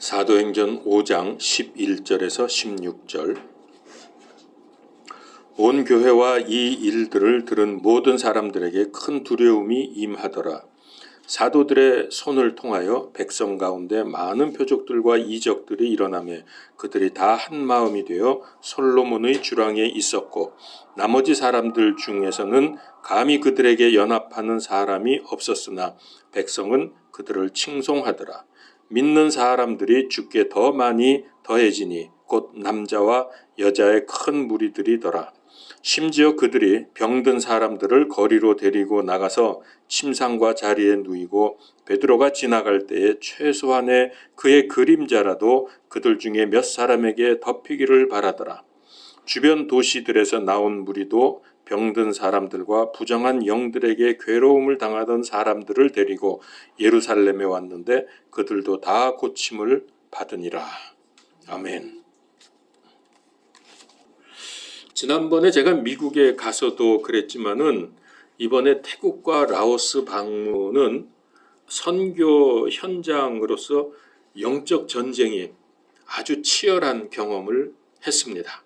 사도행전 5장 11절에서 16절. 온 교회와 이 일들을 들은 모든 사람들에게 큰 두려움이 임하더라. 사도들의 손을 통하여 백성 가운데 많은 표적들과 이적들이 일어나며 그들이 다 한 마음이 되어 솔로몬의 주랑에 있었고 나머지 사람들 중에서는 감히 그들에게 연합하는 사람이 없었으나 백성은 그들을 칭송하더라. 믿는 사람들이 주께 더 많이 더해지니 곧 남자와 여자의 큰 무리들이더라. 심지어 그들이 병든 사람들을 거리로 데리고 나가서 침상과 자리에 누이고 베드로가 지나갈 때에 최소한의 그의 그림자라도 그들 중에 몇 사람에게 덮이기를 바라더라. 주변 도시들에서 나온 무리도 병든 사람들과 부정한 영들에게 괴로움을 당하던 사람들을 데리고 예루살렘에 왔는데 그들도 다 고침을 받으니라. 아멘. 지난번에 제가 미국에 가서도 그랬지만은 이번에 태국과 라오스 방문은 선교 현장으로서 영적 전쟁이 아주 치열한 경험을 했습니다.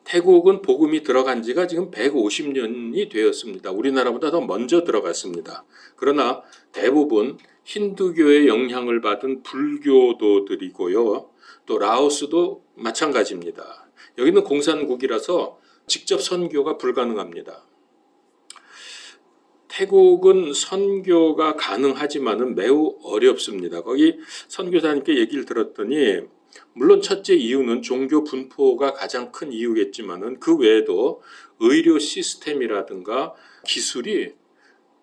태국은 복음이 들어간 지가 지금 150년이 되었습니다. 우리나라보다 더 먼저 들어갔습니다. 그러나 대부분 힌두교의 영향을 받은 불교도들이고요. 또 라오스도 마찬가지입니다. 여기는 공산국이라서 직접 선교가 불가능합니다. 태국은 선교가 가능하지만은 매우 어렵습니다. 거기 선교사님께 얘기를 들었더니 물론 첫째 이유는 종교 분포가 가장 큰 이유겠지만은 그 외에도 의료 시스템이라든가 기술이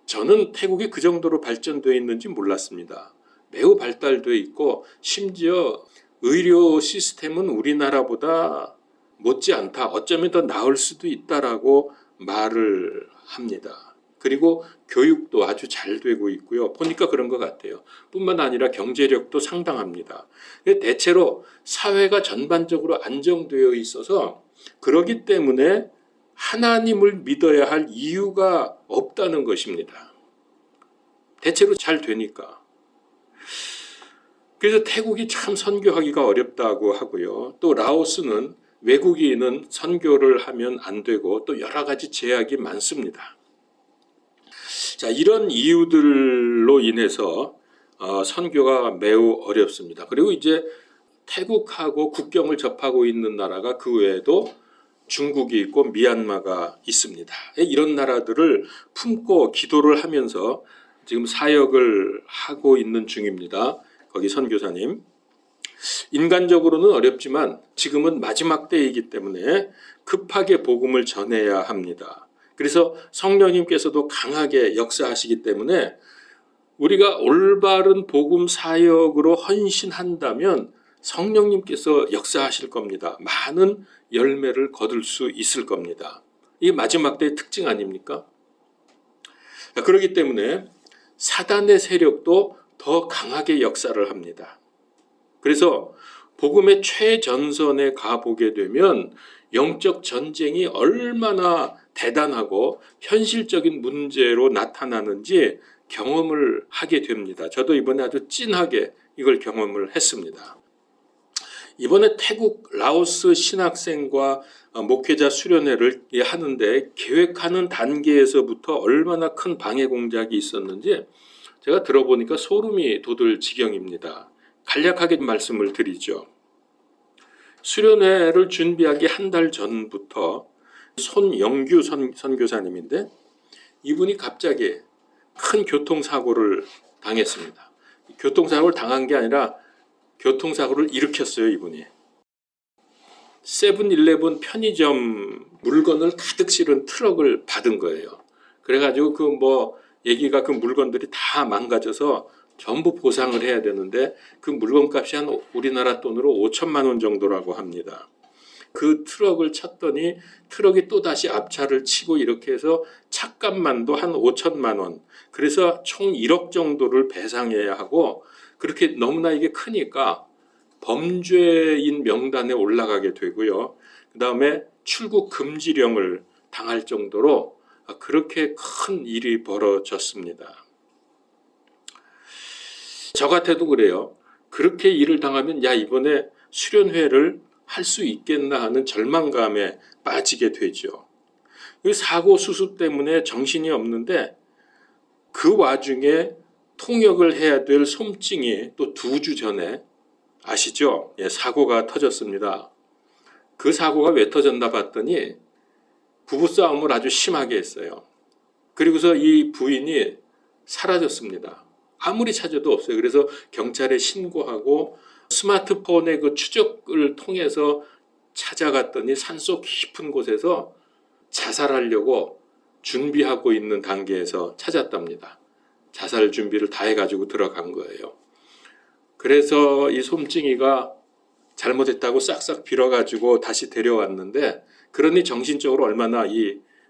저는 태국이 그 정도로 발전되어 있는지 몰랐습니다. 매우 발달되어 있고 심지어 의료 시스템은 우리나라보다 못지않다, 어쩌면 더 나을 수도 있다라고 말을 합니다. 그리고 교육도 아주 잘 되고 있고요. 보니까 그런 것 같아요. 뿐만 아니라 경제력도 상당합니다. 대체로 사회가 전반적으로 안정되어 있어서 그러기 때문에 하나님을 믿어야 할 이유가 없다는 것입니다. 대체로 잘 되니까. 그래서 태국이 참 선교하기가 어렵다고 하고요. 또 라오스는 외국인은 선교를 하면 안 되고 또 여러 가지 제약이 많습니다. 자, 이런 이유들로 인해서 선교가 매우 어렵습니다. 그리고 이제 태국하고 국경을 접하고 있는 나라가 그 외에도 중국이 있고 미얀마가 있습니다. 이런 나라들을 품고 기도를 하면서 지금 사역을 하고 있는 중입니다. 거기 선교사님. 인간적으로는 어렵지만 지금은 마지막 때이기 때문에 급하게 복음을 전해야 합니다. 그래서 성령님께서도 강하게 역사하시기 때문에 우리가 올바른 복음 사역으로 헌신한다면 성령님께서 역사하실 겁니다. 많은 열매를 거둘 수 있을 겁니다. 이게 마지막 때의 특징 아닙니까? 그렇기 때문에 사단의 세력도 더 강하게 역사를 합니다. 그래서 복음의 최전선에 가보게 되면 영적 전쟁이 얼마나 대단하고 현실적인 문제로 나타나는지 경험을 하게 됩니다. 저도 이번에 아주 찐하게 이걸 경험을 했습니다. 이번에 태국, 라오스 신학생과 목회자 수련회를 하는데 계획하는 단계에서부터 얼마나 큰 방해 공작이 있었는지 제가 들어보니까 소름이 돋을 지경입니다. 간략하게 말씀을 드리죠. 수련회를 준비하기 한 달 전부터 손영규 선교사님인데 이분이 갑자기 큰 교통사고를 당했습니다. 교통사고를 당한 게 아니라 교통사고를 일으켰어요, 이분이. 세븐일레븐 편의점 물건을 가득 실은 트럭을 받은 거예요. 그래가지고 얘기가 그 물건들이 다 망가져서 전부 보상을 해야 되는데 그 물건값이 한 우리나라 돈으로 5천만 원 정도라고 합니다. 그 트럭을 쳤더니 트럭이 또다시 앞차를 치고 이렇게 해서 차값만도 한 5천만 원. 그래서 총 1억 정도를 배상해야 하고 그렇게 너무나 이게 크니까 범죄인 명단에 올라가게 되고요. 그 다음에 출국 금지령을 당할 정도로 그렇게 큰 일이 벌어졌습니다. 저 같아도 그래요. 그렇게 일을 당하면 야 이번에 수련회를 할 수 있겠나 하는 절망감에 빠지게 되죠. 그 사고 수습 때문에 정신이 없는데 그 와중에 통역을 해야 될 솜찡이 또 2주 전에 아시죠? 예, 사고가 터졌습니다. 그 사고가 왜 터졌나 봤더니 부부싸움을 아주 심하게 했어요. 그리고서 이 부인이 사라졌습니다. 아무리 찾아도 없어요. 그래서 경찰에 신고하고 스마트폰의 그 추적을 통해서 찾아갔더니 산속 깊은 곳에서 자살하려고 준비하고 있는 단계에서 찾았답니다. 자살 준비를 다 해가지고 들어간 거예요. 그래서 이 솜찡이가 잘못했다고 싹싹 빌어가지고 다시 데려왔는데 그러니 정신적으로 얼마나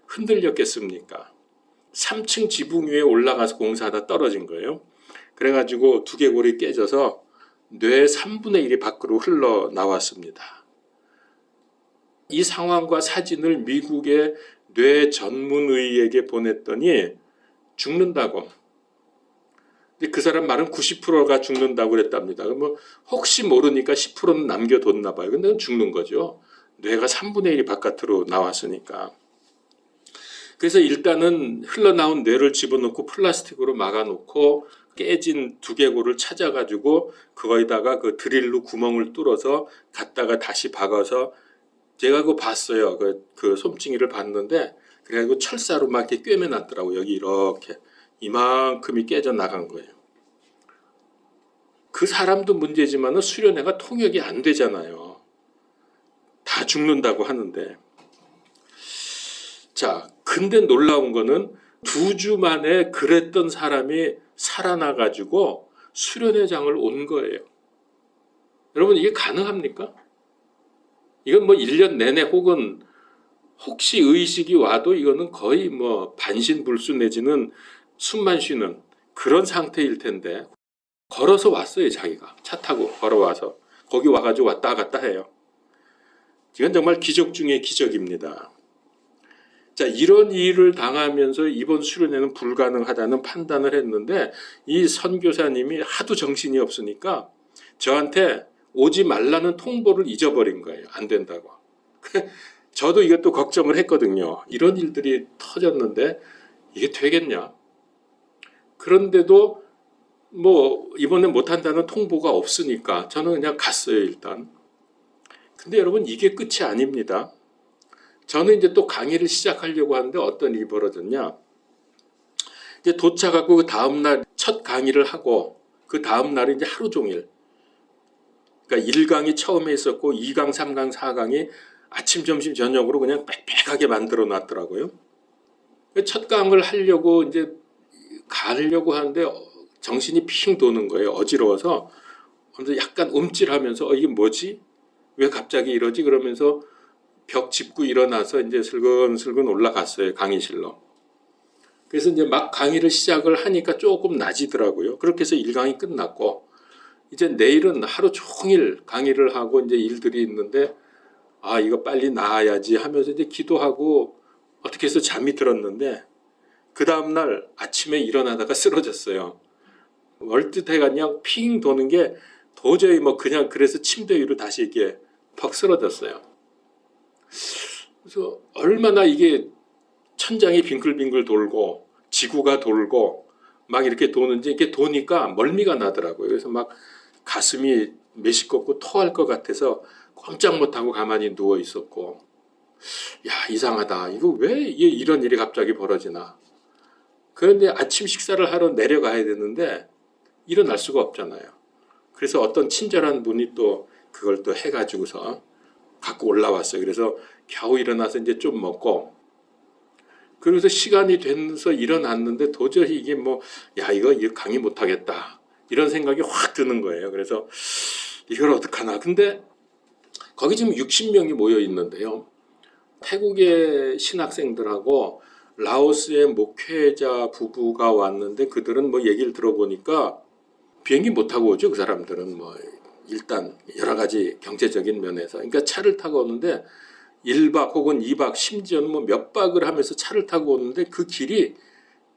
흔들렸겠습니까? 3층 지붕 위에 올라가서 공사하다 떨어진 거예요. 그래가지고 두개골이 깨져서 뇌 3분의 1이 밖으로 흘러나왔습니다. 이 상황과 사진을 미국의 뇌 전문의에게 보냈더니 죽는다고. 그 사람 말은 90%가 죽는다고 그랬답니다. 뭐 혹시 모르니까 10%는 남겨뒀나 봐요. 근데 죽는 거죠. 뇌가 3분의 1이 바깥으로 나왔으니까. 그래서 일단은 흘러나온 뇌를 집어넣고 플라스틱으로 막아놓고 깨진 두개골을 찾아가지고 그거에다가 그 드릴로 구멍을 뚫어서 갖다가 다시 박아서 제가 그거 봤어요. 그 솜찡이를 봤는데 그래가지고 철사로 막 이렇게 꿰매놨더라고요. 여기 이렇게 이만큼이 깨져 나간 거예요. 그 사람도 문제지만 수련회가 통역이 안 되잖아요. 다 죽는다고 하는데. 자, 근데 놀라운 거는 2주 만에 그랬던 사람이 살아나가지고 수련회장을 온 거예요. 여러분 이게 가능합니까? 이건 뭐 1년 내내 혹은 혹시 의식이 와도 이거는 거의 뭐 반신불수 내지는 숨만 쉬는 그런 상태일 텐데 걸어서 왔어요. 자기가 차 타고 걸어와서 거기 와가지고 왔다 갔다 해요. 이건 정말 기적 중의 기적입니다. 자, 이런 일을 당하면서 이번 수련회는 불가능하다는 판단을 했는데 이 선교사님이 하도 정신이 없으니까 저한테 오지 말라는 통보를 잊어버린 거예요. 안 된다고. 저도 이것도 걱정을 했거든요. 이런 일들이 터졌는데 이게 되겠냐? 그런데도 뭐 이번에 못한다는 통보가 없으니까 저는 그냥 갔어요. 일단. 근데 여러분 이게 끝이 아닙니다. 저는 이제 또 강의를 시작하려고 하는데 어떤 일이 벌어졌냐? 이제 도착하고 그 다음날 첫 강의를 하고 그 다음날은 이제 하루 종일. 그러니까 1강이 처음에 있었고 2강, 3강, 4강이 아침, 점심, 저녁으로 그냥 빽빽하게 만들어 놨더라고요. 첫 강을 하려고 이제 가려고 하는데 정신이 핑 도는 거예요. 어지러워서. 약간 움찔하면서 이게 뭐지? 왜 갑자기 이러지? 그러면서 벽 짚고 일어나서 이제 슬근슬근 올라갔어요. 강의실로. 그래서 이제 막 강의를 시작을 하니까 조금 나아지더라고요. 그렇게 해서 1강이 끝났고 이제 내일은 하루 종일 강의를 하고 이제 일들이 있는데 이거 빨리 나아야지 하면서 이제 기도하고 어떻게 해서 잠이 들었는데 그 다음날 아침에 일어나다가 쓰러졌어요. 얼뜻해가 그냥 핑 도는 게 도저히 뭐 그냥 그래서 침대 위로 다시 이렇게 퍽 쓰러졌어요. 그래서 얼마나 이게 천장이 빙글빙글 돌고 지구가 돌고 막 이렇게 도는지 이렇게 도니까 멀미가 나더라고요. 그래서 막 가슴이 메시껍고 토할 것 같아서 꼼짝 못하고 가만히 누워 있었고, 야 이상하다. 이거 왜 이런 일이 갑자기 벌어지나. 그런데 아침 식사를 하러 내려가야 되는데 일어날 수가 없잖아요. 그래서 어떤 친절한 분이 또 그걸 또 해가지고서 갖고 올라왔어요. 그래서 겨우 일어나서 이제 좀 먹고, 그래서 시간이 돼서 일어났는데 도저히 이게 이거 강의 못하겠다. 이런 생각이 확 드는 거예요. 그래서 이걸 어떡하나. 근데 거기 지금 60명이 모여 있는데요. 태국의 신학생들하고 라오스의 목회자 부부가 왔는데 그들은 얘기를 들어보니까 비행기 못 타고 오죠. 그 사람들은 일단 여러 가지 경제적인 면에서. 그러니까 차를 타고 오는데 1박 혹은 2박 심지어는 몇 박을 하면서 차를 타고 오는데 그 길이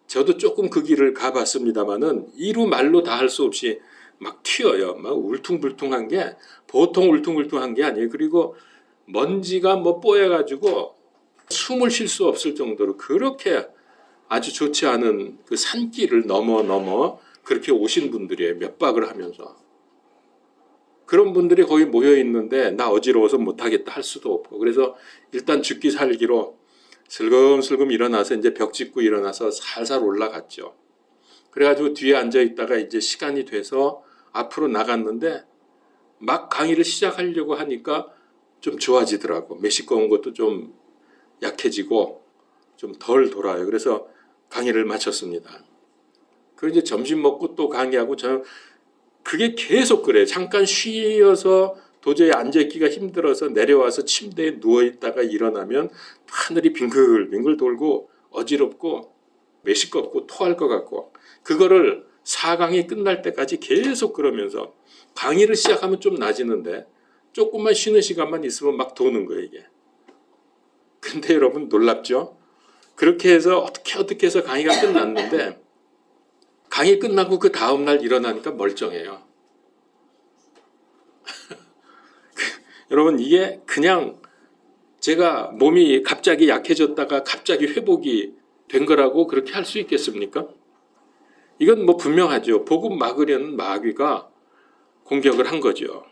저도 조금 그 길을 가봤습니다만은 이루 말로 다 할 수 없이 막 튀어요. 막 울퉁불퉁한 게 보통 울퉁불퉁한 게 아니에요. 그리고 먼지가 뭐 뽀여가지고 숨을 쉴 수 없을 정도로 그렇게 아주 좋지 않은 그 산길을 넘어 그렇게 오신 분들이에요. 몇 박을 하면서. 그런 분들이 거기 모여 있는데 나 어지러워서 못하겠다 할 수도 없고, 그래서 일단 죽기 살기로 슬금슬금 일어나서 이제 벽 짚고 일어나서 살살 올라갔죠. 그래가지고 뒤에 앉아 있다가 이제 시간이 돼서 앞으로 나갔는데 막 강의를 시작하려고 하니까 좀 좋아지더라고. 메시꺼운 것도 좀 약해지고 좀 덜 돌아요. 그래서 강의를 마쳤습니다. 그리고 이제 점심 먹고 또 강의하고, 저는 그게 계속 그래. 잠깐 쉬어서 도저히 앉아있기가 힘들어서 내려와서 침대에 누워있다가 일어나면 하늘이 빙글빙글 돌고 어지럽고 메시껍고 토할 것 같고, 그거를 4강이 끝날 때까지 계속 그러면서, 강의를 시작하면 좀 나아지는데 조금만 쉬는 시간만 있으면 막 도는 거예요 이게. 근데 여러분 놀랍죠? 그렇게 해서 어떻게 해서 강의가 끝났는데, 강의 끝나고 그 다음날 일어나니까 멀쩡해요. 여러분 이게 그냥 제가 몸이 갑자기 약해졌다가 갑자기 회복이 된 거라고 그렇게 할 수 있겠습니까? 이건 뭐 분명하죠. 복음 막으려는 마귀가 공격을 한 거죠.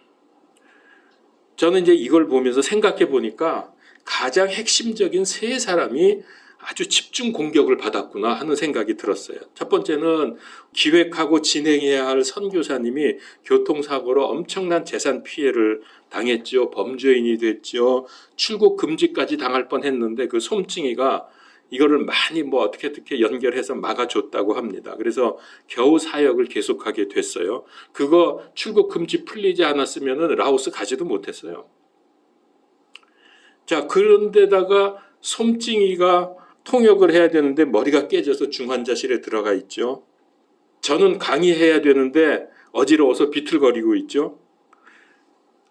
저는 이제 이걸 보면서 생각해 보니까 가장 핵심적인 세 사람이 아주 집중 공격을 받았구나 하는 생각이 들었어요. 첫 번째는 기획하고 진행해야 할 선교사님이 교통사고로 엄청난 재산 피해를 당했죠. 범죄인이 됐죠. 출국 금지까지 당할 뻔했는데 그 솜찡이가 이거를 많이 뭐 어떻게 연결해서 막아줬다고 합니다. 그래서 겨우 사역을 계속하게 됐어요. 그거 출국 금지 풀리지 않았으면 라오스 가지도 못했어요. 자, 그런데다가 솜찡이가 통역을 해야 되는데 머리가 깨져서 중환자실에 들어가 있죠. 저는 강의해야 되는데 어지러워서 비틀거리고 있죠.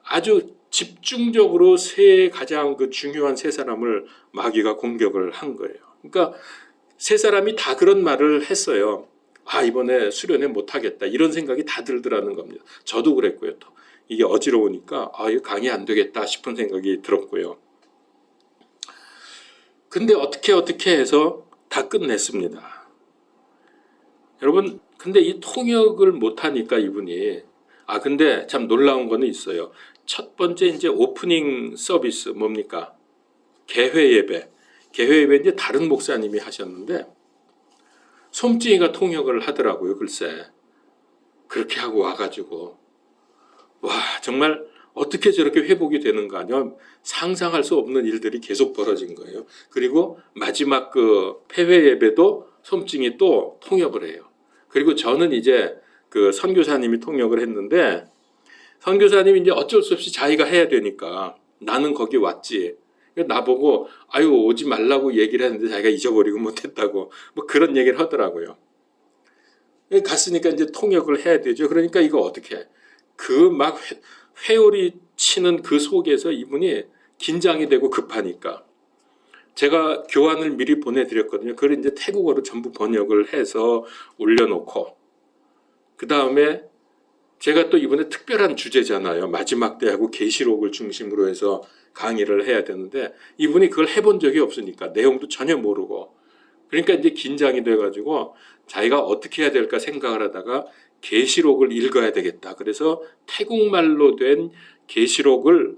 아주 집중적으로 가장 그 중요한 세 사람을 마귀가 공격을 한 거예요. 그러니까 세 사람이 다 그런 말을 했어요. 아, 이번에 수련회 못하겠다 이런 생각이 다 들더라는 겁니다. 저도 그랬고요. 이게 어지러우니까 이거 강의 안 되겠다 싶은 생각이 들었고요. 근데 어떻게 해서 다 끝냈습니다. 여러분, 근데 이 통역을 못하니까 이분이, 근데 참 놀라운 거는 있어요. 첫 번째 이제 오프닝 서비스 뭡니까? 개회 예배 이제 다른 목사님이 하셨는데 솜찡이가 통역을 하더라고요. 글쎄, 그렇게 하고 와가지고 와, 정말 어떻게 저렇게 회복이 되는가 하면 상상할 수 없는 일들이 계속 벌어진 거예요. 그리고 마지막 그 폐회 예배도 솜찡이 또 통역을 해요. 그리고 저는 이제 그 선교사님이 통역을 했는데, 선교사님이 이제 어쩔 수 없이 자기가 해야 되니까 나는 거기 왔지. 나보고 오지 말라고 얘기를 했는데 자기가 잊어버리고 못했다고 뭐 그런 얘기를 하더라고요. 갔으니까 이제 통역을 해야 되죠. 그러니까 이거 어떻게 그 막 회오리 치는 그 속에서 이분이 긴장이 되고 급하니까 제가 교환을 미리 보내드렸거든요. 그걸 이제 태국어로 전부 번역을 해서 올려놓고, 그 다음에 제가 또 이번에 특별한 주제잖아요. 마지막 때하고 계시록을 중심으로 해서 강의를 해야 되는데 이분이 그걸 해본 적이 없으니까 내용도 전혀 모르고, 그러니까 이제 긴장이 돼가지고 자기가 어떻게 해야 될까 생각을 하다가 계시록을 읽어야 되겠다. 그래서 태국말로 된 계시록을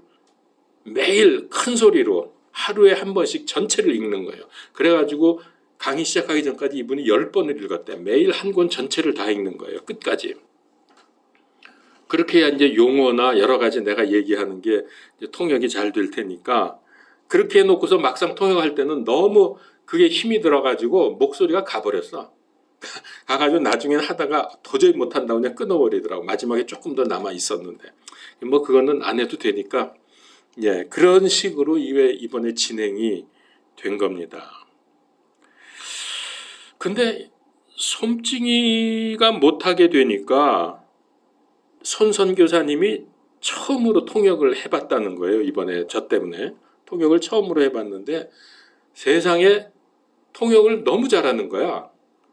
매일 큰 소리로 하루에 한 번씩 전체를 읽는 거예요. 그래가지고 강의 시작하기 전까지 이분이 10번을 읽었대. 매일 한 권 전체를 다 읽는 거예요. 끝까지. 그렇게 해야 이제 용어나 여러 가지 내가 얘기하는 게 통역이 잘 될 테니까, 그렇게 해놓고서 막상 통역할 때는 너무 그게 힘이 들어가지고 목소리가 가버렸어. 가가지고 나중에는 하다가 도저히 못한다고 그냥 끊어버리더라고. 마지막에 조금 더 남아 있었는데 뭐 그거는 안 해도 되니까, 그런 식으로 이번에 진행이 된 겁니다. 근데 솜찡이가 못하게 되니까 손 선교사님이 처음으로 통역을 해봤다는 거예요. 이번에 저 때문에 통역을 처음으로 해봤는데 세상에 통역을 너무 잘하는 거야.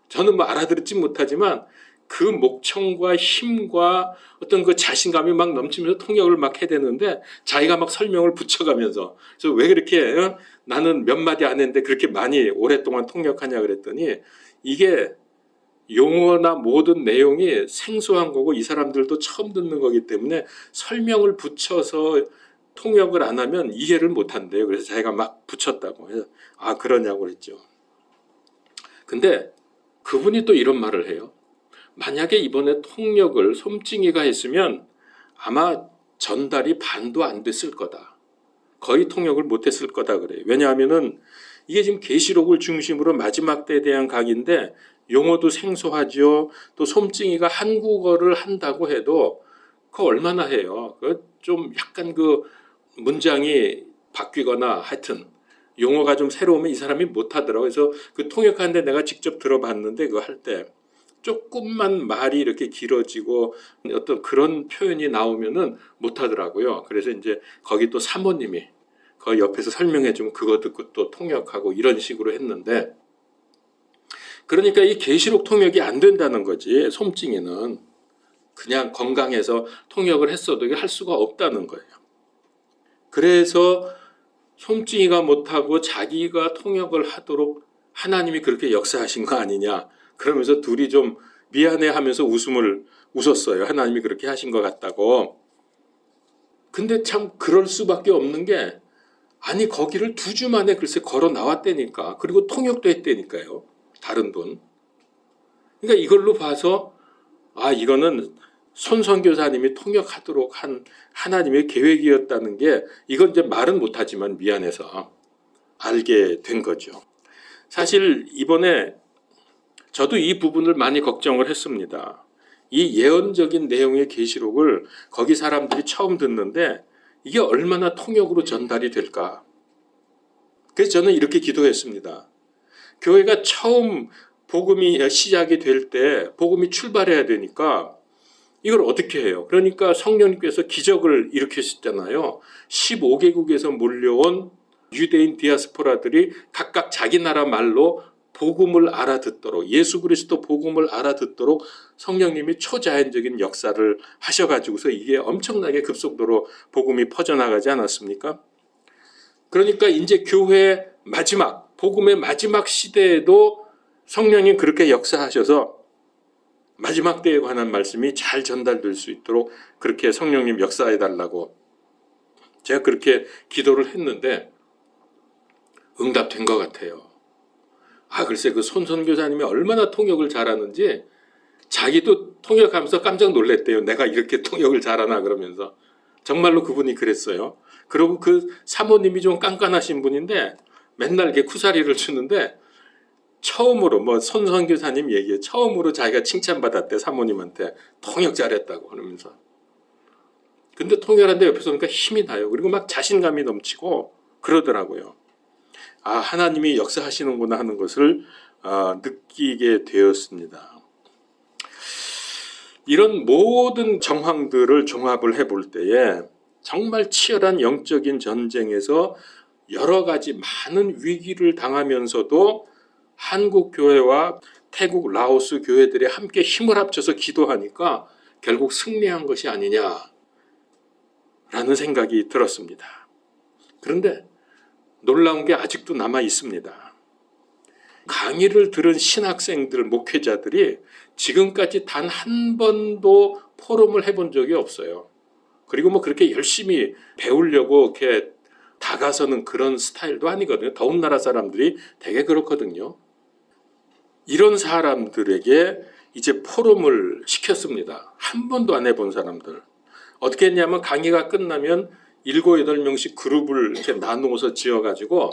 저는 뭐 알아듣지 못하지만 그 목청과 힘과 어떤 그 자신감이 막 넘치면서 통역을 막 해대는데 자기가 막 설명을 붙여가면서 그래서 왜 그렇게 나는 몇 마디 안 했는데 그렇게 많이 오랫동안 통역하냐 그랬더니 이게 용어나 모든 내용이 생소한 거고 이 사람들도 처음 듣는 거기 때문에 설명을 붙여서 통역을 안 하면 이해를 못 한대요. 그래서 자기가 막 붙였다고. 그래서 아 그러냐고 그랬죠. 근데 그분이 또 이런 말을 해요. 만약에 이번에 통역을 솜찡이가 했으면 아마 전달이 반도 안 됐을 거다. 거의 통역을 못했을 거다 그래요. 왜냐하면은 이게 지금 계시록을 중심으로 마지막 때에 대한 각인데 용어도 생소하죠. 또 솜찡이가 한국어를 한다고 해도 그거 얼마나 해요. 좀 약간 그 문장이 바뀌거나 하여튼 용어가 좀 새로우면 이 사람이 못하더라고요. 그래서 그 통역하는데 내가 직접 들어봤는데 그거 할 때 조금만 말이 이렇게 길어지고 어떤 그런 표현이 나오면은 못하더라고요. 그래서 이제 거기 또 사모님이 거기 옆에서 설명해 주면 그거 듣고 또 통역하고 이런 식으로 했는데 그러니까 이 계시록 통역이 안 된다는 거지. 솜찡이는 그냥 건강해서 통역을 했어도 이게 할 수가 없다는 거예요. 그래서 솜찡이가 못하고 자기가 통역을 하도록 하나님이 그렇게 역사하신 거 아니냐. 그러면서 둘이 좀 미안해하면서 웃었어요. 하나님이 그렇게 하신 것 같다고. 근데 참 그럴 수밖에 없는 게 아니 거기를 2주 만에 글쎄 걸어 나왔다니까. 그리고 통역도 했다니까요. 다른 분. 그러니까 이걸로 봐서 아 이거는 손 선교사님이 통역하도록 한 하나님의 계획이었다는 게 이건 이제 말은 못하지만 미안해서 알게 된 거죠. 사실 이번에 저도 이 부분을 많이 걱정을 했습니다. 이 예언적인 내용의 계시록을 거기 사람들이 처음 듣는데 이게 얼마나 통역으로 전달이 될까. 그래서 저는 이렇게 기도했습니다. 교회가 처음 복음이 시작이 될 때 복음이 출발해야 되니까 이걸 어떻게 해요? 그러니까 성령님께서 기적을 일으키셨잖아요. 15개국에서 몰려온 유대인 디아스포라들이 각각 자기 나라 말로 복음을 알아듣도록 예수 그리스도 복음을 알아듣도록 성령님이 초자연적인 역사를 하셔가지고서 이게 엄청나게 급속도로 복음이 퍼져나가지 않았습니까? 그러니까 이제 교회의 마지막 복음의 마지막 시대에도 성령님 그렇게 역사하셔서 마지막 때에 관한 말씀이 잘 전달될 수 있도록 그렇게 성령님 역사해달라고 제가 그렇게 기도를 했는데 응답된 것 같아요. 아 글쎄 그 손 선교사님이 얼마나 통역을 잘하는지 자기도 통역하면서 깜짝 놀랐대요. 내가 이렇게 통역을 잘하나 그러면서. 정말로 그분이 그랬어요. 그리고 그 사모님이 좀 깐깐하신 분인데 맨날 이렇게 쿠사리를 주는데 처음으로 뭐 손 선교사님 얘기에 처음으로 자기가 칭찬받았대. 사모님한테 통역 잘했다고 그러면서. 근데 통역하는데 옆에서 보니까 힘이 나요. 그리고 막 자신감이 넘치고 그러더라고요. 아 하나님이 역사하시는구나 하는 것을 느끼게 되었습니다. 이런 모든 정황들을 종합을 해볼 때에 정말 치열한 영적인 전쟁에서 여러 가지 많은 위기를 당하면서도 한국 교회와 태국, 라오스 교회들이 함께 힘을 합쳐서 기도하니까 결국 승리한 것이 아니냐라는 생각이 들었습니다. 그런데 놀라운 게 아직도 남아 있습니다. 강의를 들은 신학생들, 목회자들이 지금까지 단 한 번도 포럼을 해본 적이 없어요. 그리고 뭐 그렇게 열심히 배우려고 이렇게 다가서는 그런 스타일도 아니거든요. 더운 나라 사람들이 되게 그렇거든요. 이런 사람들에게 이제 포럼을 시켰습니다. 한 번도 안 해본 사람들. 어떻게 했냐면 강의가 끝나면 7, 8명씩 그룹을 이렇게 나누어서 지어가지고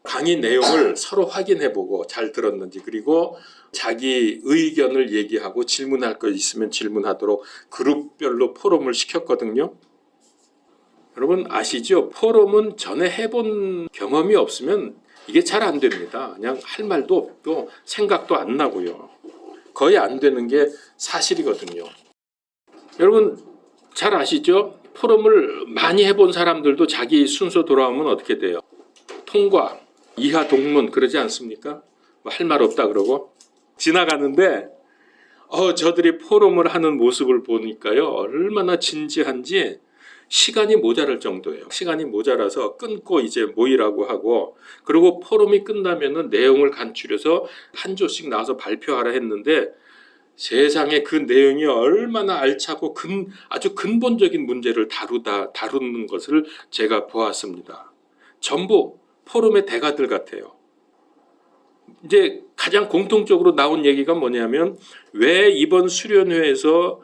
강의 내용을 서로 확인해보고 잘 들었는지 그리고 자기 의견을 얘기하고 질문할 거 있으면 질문하도록 그룹별로 포럼을 시켰거든요. 여러분 아시죠? 포럼은 전에 해본 경험이 없으면 이게 잘 안 됩니다. 그냥 할 말도 없고 생각도 안 나고요. 거의 안 되는 게 사실이거든요. 여러분 잘 아시죠? 포럼을 많이 해본 사람들도 자기 순서 돌아오면 어떻게 돼요? 통과, 이하 동문 그러지 않습니까? 할 말 없다 그러고 지나가는데 저들이 포럼을 하는 모습을 보니까요, 얼마나 진지한지 시간이 모자랄 정도예요. 시간이 모자라서 끊고 이제 모이라고 하고, 그리고 포럼이 끝나면은 내용을 간추려서 한 조씩 나와서 발표하라 했는데, 세상에 그 내용이 얼마나 알차고 아주 근본적인 문제를 다루는 것을 제가 보았습니다. 전부 포럼의 대가들 같아요. 이제 가장 공통적으로 나온 얘기가 뭐냐면, 왜 이번 수련회에서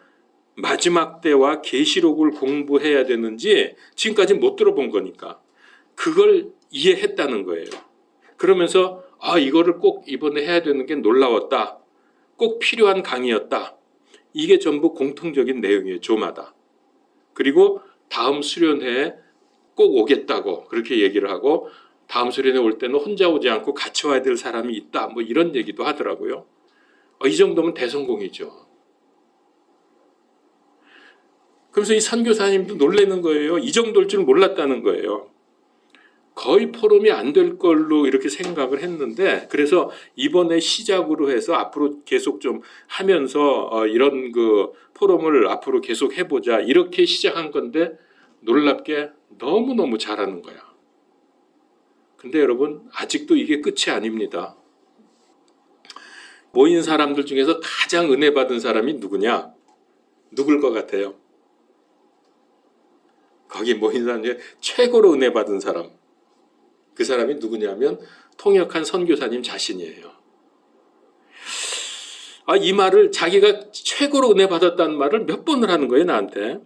마지막 때와 계시록을 공부해야 되는지 지금까지 못 들어본 거니까 그걸 이해했다는 거예요. 그러면서 이거를 꼭 이번에 해야 되는 게 놀라웠다. 꼭 필요한 강의였다. 이게 전부 공통적인 내용이에요. 조마다. 그리고 다음 수련회에 꼭 오겠다고 그렇게 얘기를 하고, 다음 수련회 올 때는 혼자 오지 않고 같이 와야 될 사람이 있다. 뭐 이런 얘기도 하더라고요. 이 정도면 대성공이죠. 그래서 이 선교사님도 놀라는 거예요. 이 정도일 줄 몰랐다는 거예요. 거의 포럼이 안 될 걸로 이렇게 생각을 했는데, 그래서 이번에 시작으로 해서 앞으로 계속 좀 하면서 이런 그 포럼을 앞으로 계속 해보자 이렇게 시작한 건데, 놀랍게 너무너무 잘하는 거야. 근데 여러분, 아직도 이게 끝이 아닙니다. 모인 사람들 중에서 가장 은혜 받은 사람이 누구냐? 누굴 것 같아요? 거기 모인 사람 중에 최고로 은혜 받은 사람, 그 사람이 누구냐면 통역한 선교사님 자신이에요. 이 말을, 자기가 최고로 은혜 받았다는 말을 몇 번을 하는 거예요, 나한테.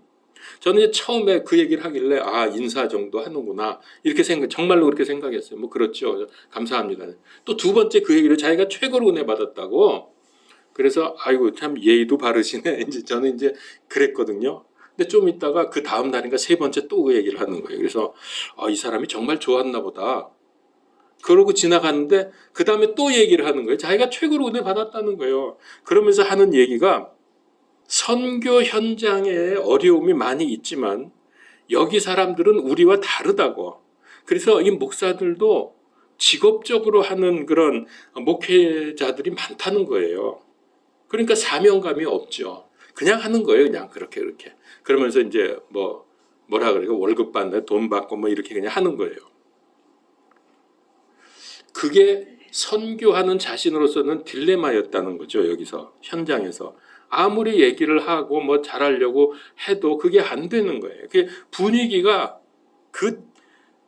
저는 처음에 그 얘기를 하길래 인사 정도 하는구나 이렇게 정말로 그렇게 생각했어요. 뭐 그렇죠, 감사합니다. 또 두 번째 그 얘기를 자기가 최고로 은혜 받았다고. 그래서 아이고 참 예의도 바르시네. 이제 저는 이제 그랬거든요. 근데 좀 있다가 그 다음 날인가 세 번째 또 그 얘기를 하는 거예요. 그래서 이 사람이 정말 좋았나 보다. 그러고 지나갔는데 그 다음에 또 얘기를 하는 거예요. 자기가 최고로 은혜 받았다는 거예요. 그러면서 하는 얘기가, 선교 현장에 어려움이 많이 있지만 여기 사람들은 우리와 다르다고. 그래서 이 목사들도 직업적으로 하는 그런 목회자들이 많다는 거예요. 그러니까 사명감이 없죠. 그냥 하는 거예요. 그냥 그렇게. 그러면서 이제 뭐라 그래요? 월급 받는, 돈 받고 뭐 이렇게 그냥 하는 거예요. 그게 선교하는 자신으로서는 딜레마였다는 거죠. 여기서 현장에서 아무리 얘기를 하고 뭐 잘하려고 해도 그게 안 되는 거예요. 그게 분위기가, 그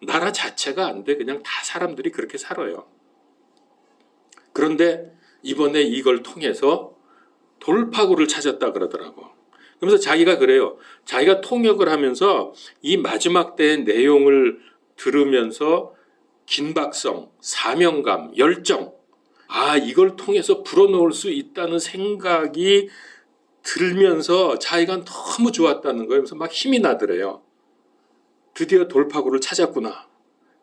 나라 자체가 안 돼. 그냥 다 사람들이 그렇게 살아요. 그런데 이번에 이걸 통해서 돌파구를 찾았다 그러더라고. 그러면서 자기가 그래요. 자기가 통역을 하면서 이 마지막 때의 내용을 들으면서 긴박성, 사명감, 열정, 이걸 통해서 불어넣을 수 있다는 생각이 들면서 자기가 너무 좋았다는 거예요. 그래서 막 힘이 나더래요. 드디어 돌파구를 찾았구나.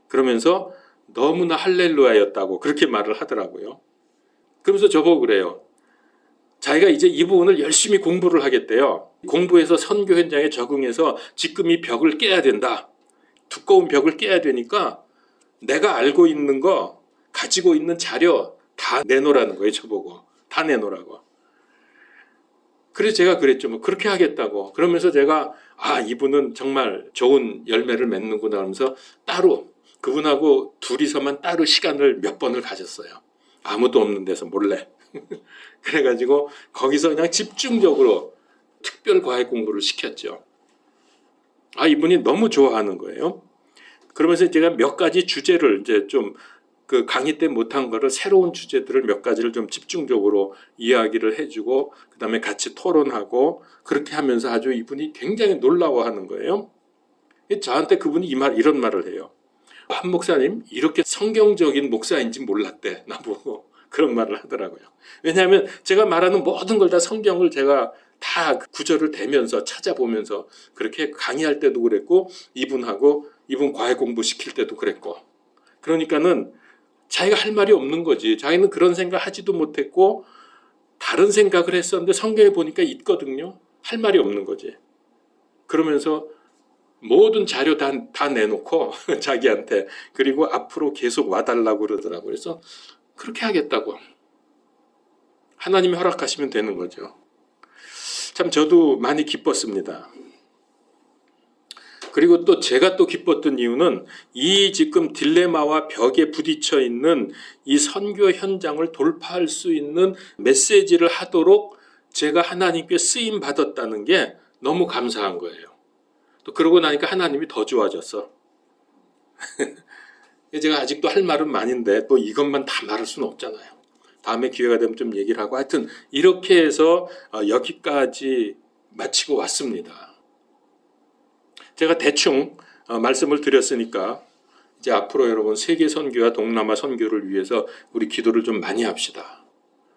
그러면서 너무나 할렐루야였다고 그렇게 말을 하더라고요. 그러면서 저보고 그래요. 자기가 이제 이 부분을 열심히 공부를 하겠대요. 공부해서 선교 현장에 적응해서 지금 이 벽을 깨야 된다. 두꺼운 벽을 깨야 되니까 내가 알고 있는 거, 가지고 있는 자료 다 내놓으라는 거예요. 저보고. 다 내놓으라고. 그래서 제가 그랬죠. 뭐 그렇게 하겠다고. 그러면서 제가 이분은 정말 좋은 열매를 맺는구나 하면서 따로 그분하고 둘이서만 따로 시간을 몇 번을 가졌어요. 아무도 없는 데서 몰래. 그래가지고 거기서 그냥 집중적으로 특별 과외 공부를 시켰죠. 이분이 너무 좋아하는 거예요. 그러면서 제가 몇 가지 주제를 이제 좀 그 강의 때 못한 거를, 새로운 주제들을 몇 가지를 좀 집중적으로 이야기를 해주고, 그 다음에 같이 토론하고, 그렇게 하면서 아주 이분이 굉장히 놀라워하는 거예요. 저한테 그분이 이런 말을 해요. 한 목사님, 이렇게 성경적인 목사인지 몰랐대. 나보고 그런 말을 하더라고요. 왜냐하면 제가 말하는 모든 걸 다 성경을 제가 다 구절을 대면서 찾아보면서 그렇게 강의할 때도 그랬고, 이분 과외 공부 시킬 때도 그랬고. 그러니까는 자기가 할 말이 없는 거지. 자기는 그런 생각 하지도 못했고 다른 생각을 했었는데 성경에 보니까 있거든요. 할 말이 없는 거지. 그러면서 모든 자료 다 내놓고 자기한테, 그리고 앞으로 계속 와달라고 그러더라고요. 그래서 그렇게 하겠다고. 하나님이 허락하시면 되는 거죠. 참 저도 많이 기뻤습니다. 그리고 또 제가 또 기뻤던 이유는 이 지금 딜레마와 벽에 부딪혀 있는 이 선교 현장을 돌파할 수 있는 메시지를 하도록 제가 하나님께 쓰임 받았다는 게 너무 감사한 거예요. 또 그러고 나니까 하나님이 더 좋아졌어. 제가 아직도 할 말은 많은데 또 이것만 다 말할 수는 없잖아요. 다음에 기회가 되면 좀 얘기를 하고, 하여튼 이렇게 해서 여기까지 마치고 왔습니다. 제가 대충 말씀을 드렸으니까 이제 앞으로 여러분 세계 선교와 동남아 선교를 위해서 우리 기도를 좀 많이 합시다.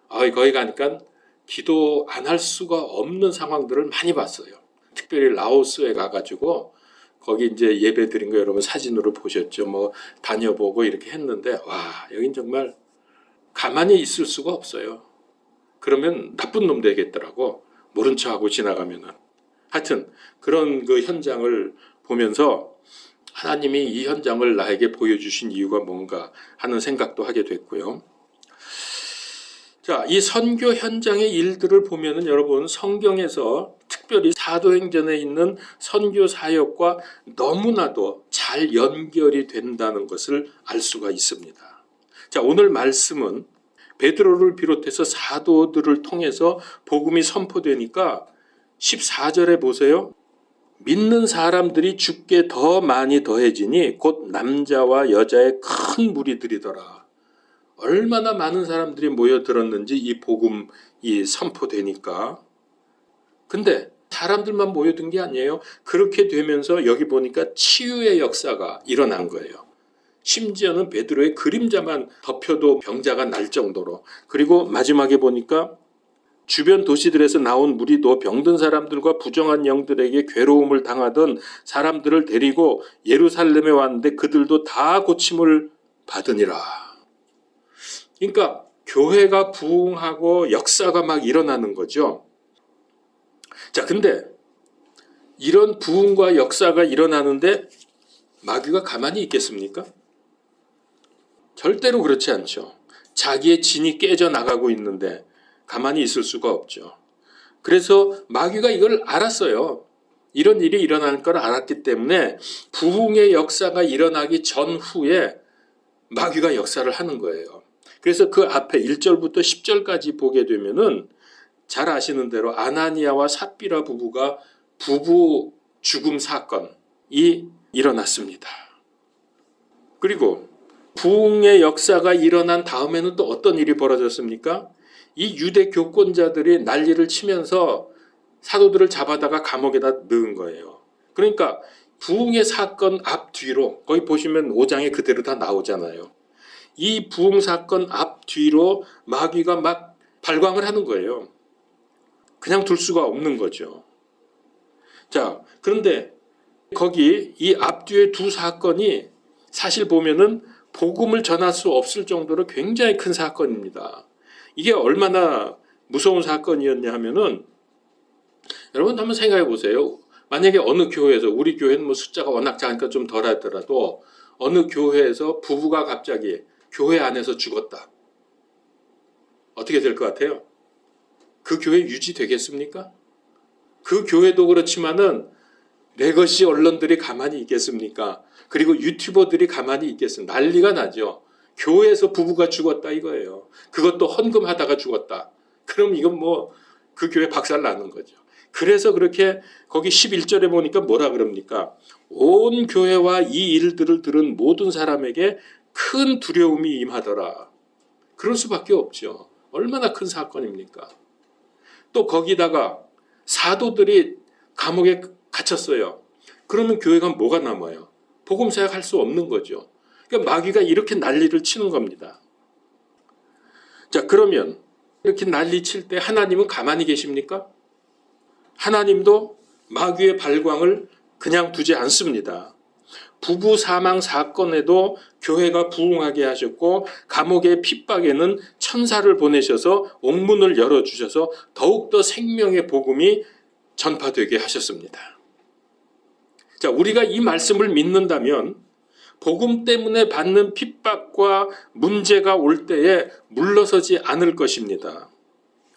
거기 가니까 기도 안 할 수가 없는 상황들을 많이 봤어요. 특별히 라오스에 가가지고 거기 이제 예배 드린 거 여러분 사진으로 보셨죠. 뭐 다녀보고 이렇게 했는데 와, 여긴 정말 가만히 있을 수가 없어요. 그러면 나쁜 놈 되겠더라고. 모른 척하고 지나가면은. 하여튼 그런 그 현장을 보면서 하나님이 이 현장을 나에게 보여주신 이유가 뭔가 하는 생각도 하게 됐고요. 자, 이 선교 현장의 일들을 보면은 여러분 성경에서 특별히 사도행전에 있는 선교 사역과 너무나도 잘 연결이 된다는 것을 알 수가 있습니다. 자, 오늘 말씀은 베드로를 비롯해서 사도들을 통해서 복음이 선포되니까 14절에 보세요. 믿는 사람들이 주께 더 많이 더해지니 곧 남자와 여자의 큰 무리들이더라. 얼마나 많은 사람들이 모여들었는지 이 복음이 선포되니까. 근데 사람들만 모여든 게 아니에요. 그렇게 되면서 여기 보니까 치유의 역사가 일어난 거예요. 심지어는 베드로의 그림자만 덮여도 병자가 날 정도로. 그리고 마지막에 보니까 주변 도시들에서 나온 무리도 병든 사람들과 부정한 영들에게 괴로움을 당하던 사람들을 데리고 예루살렘에 왔는데 그들도 다 고침을 받으니라. 그러니까 교회가 부흥하고 역사가 막 일어나는 거죠. 자, 근데 이런 부흥과 역사가 일어나는데 마귀가 가만히 있겠습니까? 절대로 그렇지 않죠. 자기의 진이 깨져나가고 있는데 가만히 있을 수가 없죠. 그래서 마귀가 이걸 알았어요. 이런 일이 일어날 걸 알았기 때문에 부흥의 역사가 일어나기 전후에 마귀가 역사를 하는 거예요. 그래서 그 앞에 1절부터 10절까지 보게 되면은 잘 아시는 대로 아나니아와 삽비라 부부가 부부 죽음 사건이 일어났습니다. 그리고 부흥의 역사가 일어난 다음에는 또 어떤 일이 벌어졌습니까? 이 유대 교권자들이 난리를 치면서 사도들을 잡아다가 감옥에다 넣은 거예요. 그러니까 부흥의 사건 앞뒤로 거기 보시면 5장에 그대로 다 나오잖아요. 이 부흥 사건 앞뒤로 마귀가 막 발광을 하는 거예요. 그냥 둘 수가 없는 거죠. 자, 그런데 거기 이 앞뒤의 두 사건이 사실 보면은 복음을 전할 수 없을 정도로 굉장히 큰 사건입니다. 이게 얼마나 무서운 사건이었냐 하면은 여러분 한번 생각해 보세요. 만약에 어느 교회에서, 우리 교회는 뭐 숫자가 워낙 작으니까 좀 덜 하더라도 어느 교회에서 부부가 갑자기 교회 안에서 죽었다. 어떻게 될 것 같아요? 그 교회 유지되겠습니까? 그 교회도 그렇지만은 내 것이 언론들이 가만히 있겠습니까? 그리고 유튜버들이 가만히 있겠습니까? 난리가 나죠. 교회에서 부부가 죽었다 이거예요. 그것도 헌금하다가 죽었다. 그럼 이건 뭐 그 교회 박살 나는 거죠. 그래서 그렇게 거기 11절에 보니까 뭐라 그럽니까? 온 교회와 이 일들을 들은 모든 사람에게 큰 두려움이 임하더라. 그럴 수밖에 없죠. 얼마나 큰 사건입니까? 또 거기다가 사도들이 감옥에 갇혔어요. 그러면 교회가 뭐가 남아요? 복음 사역할 수 없는 거죠. 그러니까 마귀가 이렇게 난리를 치는 겁니다. 자, 그러면 이렇게 난리 칠 때 하나님은 가만히 계십니까? 하나님도 마귀의 발광을 그냥 두지 않습니다. 부부 사망 사건에도 교회가 부흥하게 하셨고 감옥의 핍박에는 천사를 보내셔서 옥문을 열어주셔서 더욱더 생명의 복음이 전파되게 하셨습니다. 자, 우리가 이 말씀을 믿는다면 복음 때문에 받는 핍박과 문제가 올 때에 물러서지 않을 것입니다.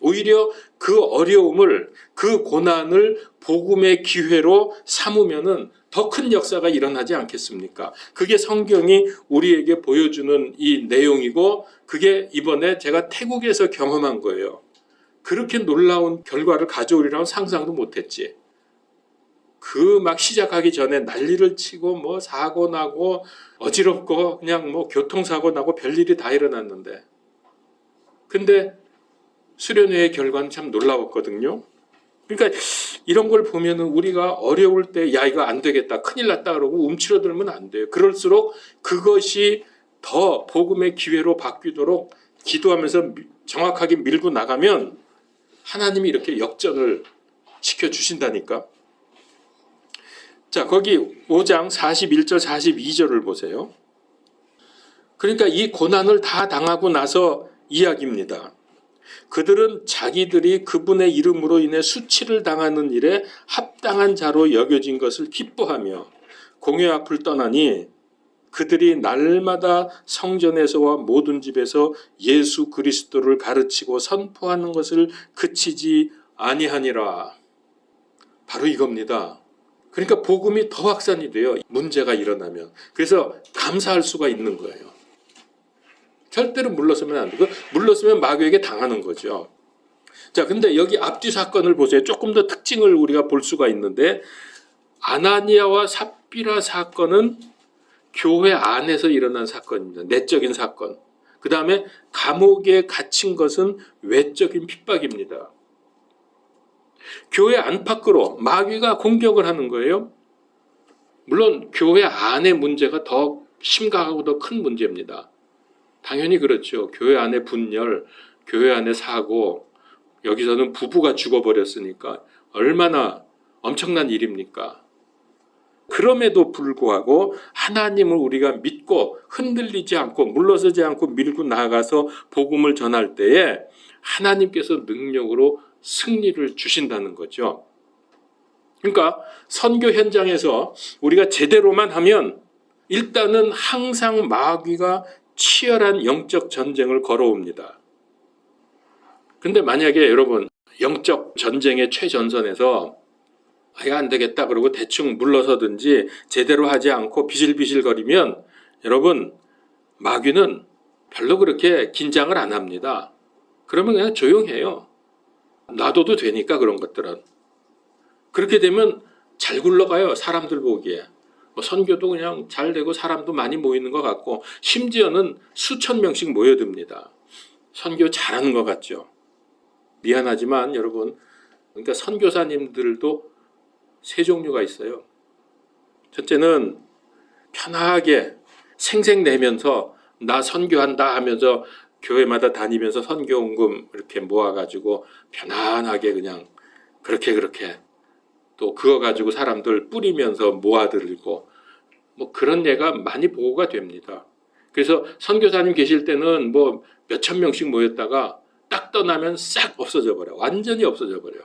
오히려 그 어려움을, 그 고난을 복음의 기회로 삼으면은 더 큰 역사가 일어나지 않겠습니까? 그게 성경이 우리에게 보여주는 이 내용이고, 그게 이번에 제가 태국에서 경험한 거예요. 그렇게 놀라운 결과를 가져오리라고 상상도 못했지. 그 막 시작하기 전에 난리를 치고 뭐 사고 나고 어지럽고 그냥 뭐 교통사고 나고 별일이 다 일어났는데, 근데 수련회의 결과는 참 놀라웠거든요. 그러니까 이런 걸 보면은 우리가 어려울 때 야 이거 안 되겠다, 큰일 났다 그러고 움츠러들면 안 돼요. 그럴수록 그것이 더 복음의 기회로 바뀌도록 기도하면서 정확하게 밀고 나가면 하나님이 이렇게 역전을 시켜주신다니까. 자, 거기 5장 41절 42절을 보세요. 그러니까 이 고난을 다 당하고 나서 이야기입니다. 그들은 자기들이 그분의 이름으로 인해 수치를 당하는 일에 합당한 자로 여겨진 것을 기뻐하며 공회 앞을 떠나니 그들이 날마다 성전에서와 모든 집에서 예수 그리스도를 가르치고 선포하는 것을 그치지 아니하니라. 바로 이겁니다. 그러니까 복음이 더 확산이 돼요. 문제가 일어나면. 그래서 감사할 수가 있는 거예요. 절대로 물러서면 안 되고, 물러서면 마귀에게 당하는 거죠. 자, 근데 여기 앞뒤 사건을 보세요. 조금 더 특징을 우리가 볼 수가 있는데, 아나니아와 삽비라 사건은 교회 안에서 일어난 사건입니다. 내적인 사건. 그 다음에 감옥에 갇힌 것은 외적인 핍박입니다. 교회 안팎으로 마귀가 공격을 하는 거예요. 물론 교회 안의 문제가 더 심각하고 더 큰 문제입니다. 당연히 그렇죠. 교회 안의 분열, 교회 안의 사고, 여기서는 부부가 죽어버렸으니까 얼마나 엄청난 일입니까? 그럼에도 불구하고 하나님을 우리가 믿고 흔들리지 않고 물러서지 않고 밀고 나아가서 복음을 전할 때에 하나님께서 능력으로 승리를 주신다는 거죠. 그러니까 선교 현장에서 우리가 제대로만 하면 일단은 항상 마귀가 치열한 영적 전쟁을 걸어옵니다. 근데 만약에 여러분 영적 전쟁의 최전선에서 이거 안 되겠다 그러고 대충 물러서든지 제대로 하지 않고 비실비실거리면 여러분 마귀는 별로 그렇게 긴장을 안 합니다. 그러면 그냥 조용해요. 놔둬도 되니까 그런 것들은. 그렇게 되면 잘 굴러가요. 사람들 보기에. 선교도 그냥 잘 되고 사람도 많이 모이는 것 같고 심지어는 수천 명씩 모여듭니다. 선교 잘하는 것 같죠. 미안하지만 여러분, 그러니까 선교사님들도 세 종류가 있어요. 첫째는 편하게 생색내면서 나 선교한다 하면서 교회마다 다니면서 선교원금 이렇게 모아가지고 편안하게 그냥 그렇게 또 그거 가지고 사람들 뿌리면서 모아들고 뭐 그런 예가 많이 보고가 됩니다. 그래서 선교사님 계실 때는 뭐 몇천 명씩 모였다가 딱 떠나면 싹 없어져 버려. 완전히 없어져 버려.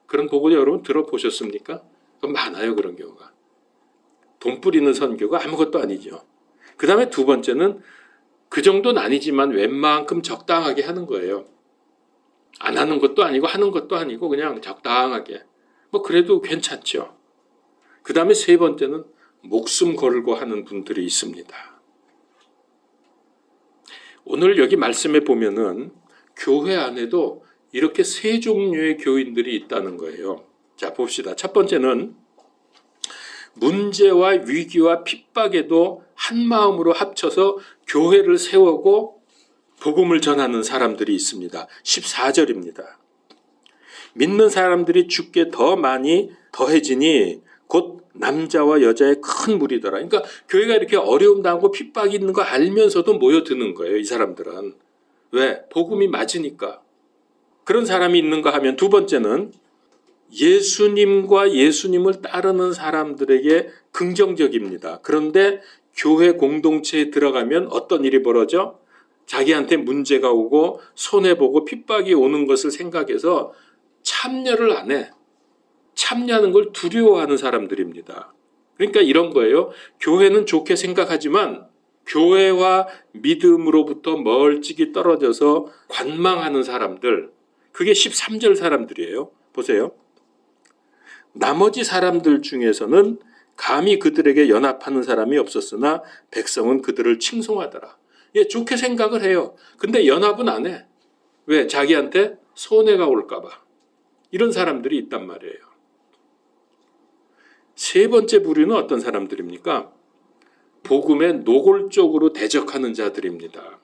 그런 보고 여러분 들어보셨습니까? 많아요, 그런 경우가. 돈 뿌리는 선교가 아무것도 아니죠. 그 다음에 두 번째는 그 정도는 아니지만 웬만큼 적당하게 하는 거예요. 안 하는 것도 아니고 하는 것도 아니고 그냥 적당하게. 뭐 그래도 괜찮죠. 그 다음에 세 번째는 목숨 걸고 하는 분들이 있습니다. 오늘 여기 말씀에 보면은 교회 안에도 이렇게 세 종류의 교인들이 있다는 거예요. 자, 봅시다. 첫 번째는 문제와 위기와 핍박에도 한 마음으로 합쳐서 교회를 세우고 복음을 전하는 사람들이 있습니다. 14절입니다. 믿는 사람들이 주께 더 많이 더해지니 곧 남자와 여자의 큰 무리더라. 그러니까 교회가 이렇게 어려움 당하고 핍박이 있는 거 알면서도 모여드는 거예요. 이 사람들은. 왜? 복음이 맞으니까. 그런 사람이 있는가 하면 두 번째는 예수님과 예수님을 따르는 사람들에게 긍정적입니다. 그런데 교회 공동체에 들어가면 어떤 일이 벌어져? 자기한테 문제가 오고 손해보고 핍박이 오는 것을 생각해서 참여를 안 해. 참여하는 걸 두려워하는 사람들입니다. 그러니까 이런 거예요. 교회는 좋게 생각하지만 교회와 믿음으로부터 멀찍이 떨어져서 관망하는 사람들, 그게 13절 사람들이에요. 보세요. 나머지 사람들 중에서는 감히 그들에게 연합하는 사람이 없었으나 백성은 그들을 칭송하더라. 예, 좋게 생각을 해요. 근데 연합은 안 해. 왜? 자기한테 손해가 올까 봐. 이런 사람들이 있단 말이에요. 세 번째 부류는 어떤 사람들입니까? 복음에 노골적으로 대적하는 자들입니다.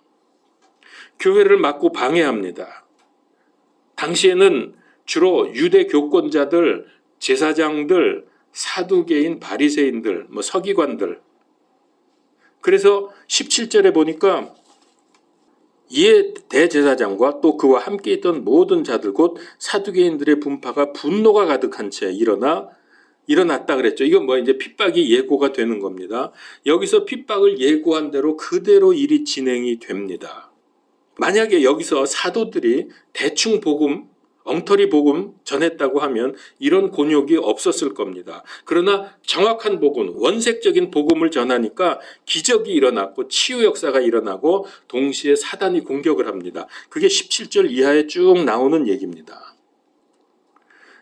교회를 막고 방해합니다. 당시에는 주로 유대 교권자들, 제사장들, 사두개인, 바리새인들, 서기관들. 그래서 17절에 보니까 이에 대제사장과 또 그와 함께 있던 모든 자들 곧 사두개인들의 분파가 분노가 가득한 채 일어났다 그랬죠. 이건 이제 핍박이 예고가 되는 겁니다. 여기서 핍박을 예고한 대로 그대로 일이 진행이 됩니다. 만약에 여기서 사도들이 대충 복음, 엉터리 복음 전했다고 하면 이런 곤욕이 없었을 겁니다. 그러나 정확한 복음, 원색적인 복음을 전하니까 기적이 일어났고 치유 역사가 일어나고 동시에 사단이 공격을 합니다. 그게 17절 이하에 쭉 나오는 얘기입니다.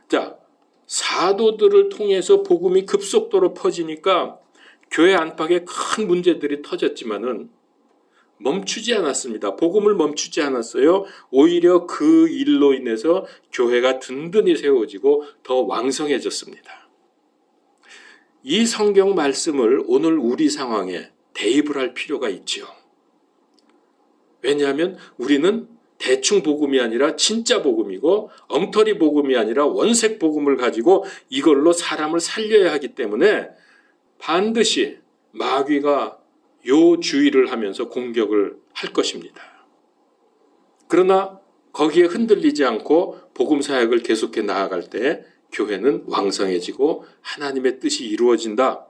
자, 사도들을 통해서 복음이 급속도로 퍼지니까 교회 안팎에 큰 문제들이 터졌지만은 멈추지 않았습니다. 복음을 멈추지 않았어요. 오히려 그 일로 인해서 교회가 든든히 세워지고 더 왕성해졌습니다. 이 성경 말씀을 오늘 우리 상황에 대입을 할 필요가 있죠. 왜냐하면 우리는 대충 복음이 아니라 진짜 복음이고 엉터리 복음이 아니라 원색 복음을 가지고 이걸로 사람을 살려야 하기 때문에 반드시 마귀가 요 주의를 하면서 공격을 할 것입니다. 그러나 거기에 흔들리지 않고 복음 사역을 계속해 나아갈 때 교회는 왕성해지고 하나님의 뜻이 이루어진다.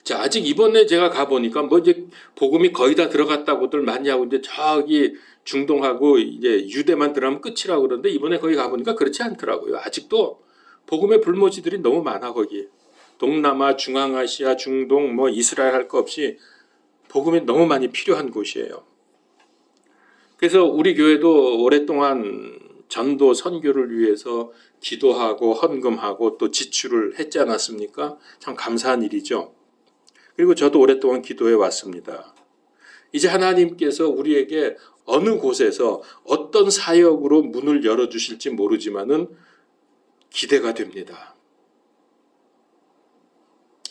자, 아직 이번에 제가 가보니까 이제 복음이 거의 다 들어갔다고들 많이 하고 이제 저기 중동하고 이제 유대만 들어가면 끝이라고 그러는데 이번에 거기 가보니까 그렇지 않더라고요. 아직도 복음의 불모지들이 너무 많아 거기. 동남아, 중앙아시아, 중동, 이스라엘 할 거 없이 복음이 너무 많이 필요한 곳이에요. 그래서 우리 교회도 오랫동안 전도 선교를 위해서 기도하고 헌금하고 또 지출을 했지 않았습니까? 참 감사한 일이죠. 그리고 저도 오랫동안 기도해 왔습니다. 이제 하나님께서 우리에게 어느 곳에서 어떤 사역으로 문을 열어주실지 모르지만은 기대가 됩니다.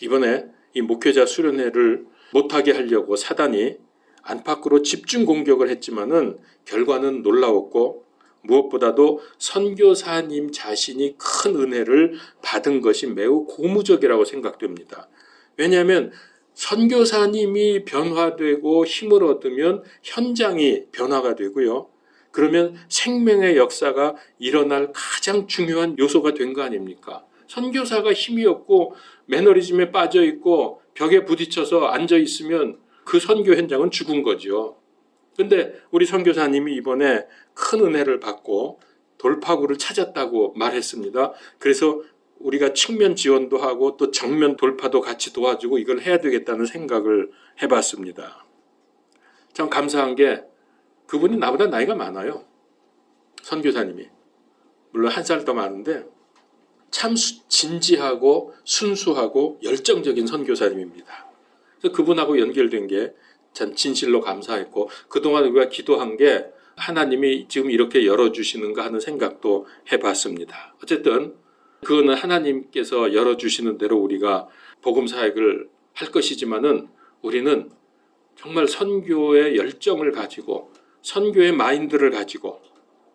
이번에 이 목회자 수련회를 못하게 하려고 사단이 안팎으로 집중 공격을 했지만은 결과는 놀라웠고 무엇보다도 선교사님 자신이 큰 은혜를 받은 것이 매우 고무적이라고 생각됩니다. 왜냐하면 선교사님이 변화되고 힘을 얻으면 현장이 변화가 되고요. 그러면 생명의 역사가 일어날 가장 중요한 요소가 된 거 아닙니까? 선교사가 힘이 없고 매너리즘에 빠져 있고 벽에 부딪혀서 앉아 있으면 그 선교 현장은 죽은 거죠. 근데 우리 선교사님이 이번에 큰 은혜를 받고 돌파구를 찾았다고 말했습니다. 그래서 우리가 측면 지원도 하고 또 정면 돌파도 같이 도와주고 이걸 해야 되겠다는 생각을 해봤습니다. 참 감사한 게 그분이 나보다 나이가 많아요. 선교사님이. 물론 한 살 더 많은데 참 진지하고 순수하고 열정적인 선교사님입니다. 그래서 그분하고 연결된 게 참 진실로 감사했고 그동안 우리가 기도한 게 하나님이 지금 이렇게 열어주시는가 하는 생각도 해봤습니다. 어쨌든 그거는 하나님께서 열어주시는 대로 우리가 복음 사역을 할 것이지만은 우리는 정말 선교의 열정을 가지고 선교의 마인드를 가지고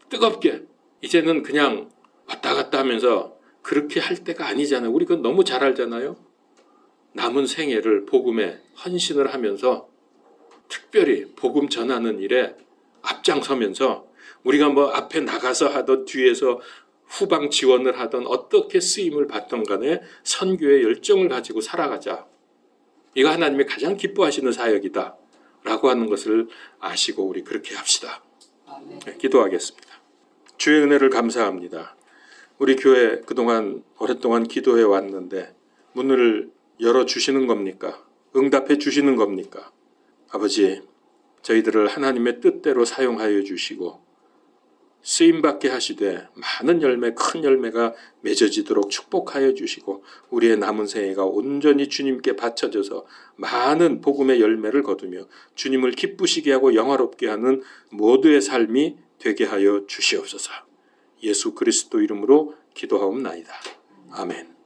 뜨겁게 이제는 그냥 왔다 갔다 하면서 그렇게 할 때가 아니잖아요. 우리 그건 너무 잘 알잖아요. 남은 생애를 복음에 헌신을 하면서 특별히 복음 전하는 일에 앞장서면서 우리가 앞에 나가서 하던 뒤에서 후방 지원을 하던 어떻게 쓰임을 받던 간에 선교의 열정을 가지고 살아가자. 이거 하나님이 가장 기뻐하시는 사역이다 라고 하는 것을 아시고 우리 그렇게 합시다. 네, 기도하겠습니다. 주의 은혜를 감사합니다. 우리 교회 그동안 오랫동안 기도해 왔는데 문을 열어주시는 겁니까? 응답해 주시는 겁니까? 아버지, 저희들을 하나님의 뜻대로 사용하여 주시고 쓰임받게 하시되 많은 열매, 큰 열매가 맺어지도록 축복하여 주시고 우리의 남은 생애가 온전히 주님께 바쳐져서 많은 복음의 열매를 거두며 주님을 기쁘시게 하고 영화롭게 하는 모두의 삶이 되게 하여 주시옵소서. 예수 그리스도 이름으로 기도하옵나이다. 아멘.